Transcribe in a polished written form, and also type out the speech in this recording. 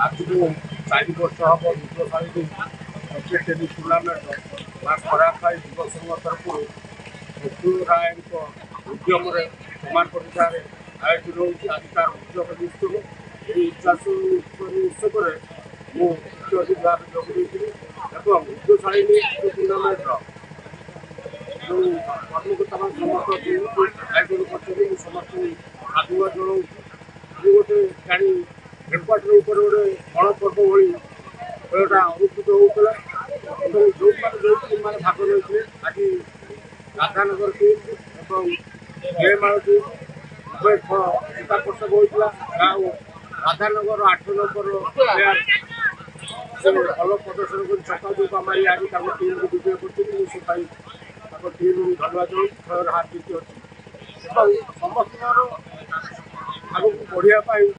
ଆଜିକୁ 4 ବର୍ଷ ହେବ ବିଶ୍ୱଶାଳୀ ଟେନିସ୍ ଟୁର୍ଣ୍ଣାମେଣ୍ଟ ବା ଖରାଖାଇ ଯୁବ ସଂଘ ତରଫରୁ ମୃତ୍ୟୁଞ୍ଜୟ ରାୟଙ୍କ ଉଦ୍ୟମରେ ସମାନ ପରୀକ୍ଷାରେ ଆୟୋଜିତ ହେଉଛି। ଆଜି ତାର ଉଦ୍ୟମ ଉତ୍ସବ ଏହି ଉତ୍ସବରେ ମୁଁ ମୁଖ୍ୟ ଅତିଥି ଭାବେ ଯୋଗ ଦେଇଥିଲି ଏବଂ ବିଶ୍ୱଶାଳୀ ଟୁର୍ଣ୍ଣାମେଣ୍ଟର ଯେଉଁ କର୍ମକର୍ତ୍ତାମାନେ ସମସ୍ତ ଆୟୋଜନ କରିଛନ୍ତି ମୁଁ ସମସ୍ତଙ୍କୁ ସାଧୁବାଦ ଜଣାଉଛି। ମୁଁ ଗୋଟେ ଗାଡ଼ି ହେଡ଼କ୍ୱାର୍ଟର ଉପରେ ଗୋଟେ ଗଣପର୍ବ ଭଳି ଖେଳଟା ଅନୁଷ୍ଠିତ ହେଉଥିଲା ଏବଂ ଯେଉଁ ଟିମ୍ମାନେ ଭାଗ ନେଇଥିଲେ ଆଜି ରାଧାନଗର ଟିମ୍ ଏବଂ ଜୟମାଳ ଟିମ୍ ଉଭୟ ଖେଳ ଚିତାକର୍ଷକ ହୋଇଥିଲା। ଆଉ ରାଧାନଗର 8 ନମ୍ବର ପ୍ଲେୟାର ସେ ଭଲ ପ୍ରଦର୍ଶନ କରି ଛକା ଚୌକା ମାରି ଆଜି ତାଙ୍କ ଟିମ୍କୁ ବିଜୟ କରିଛନ୍ତି। ମୁଁ ସେ ପାଇଁ ତାଙ୍କ ଟିମ୍କୁ ଧନ୍ୟବାଦ ଜଣାଉଛି। ଖେଳର ହାର ଜିତି ଅଛି ଏବଂ ସମସ୍ତଙ୍କର ଆଗକୁ ବଢ଼ିବା ପାଇଁ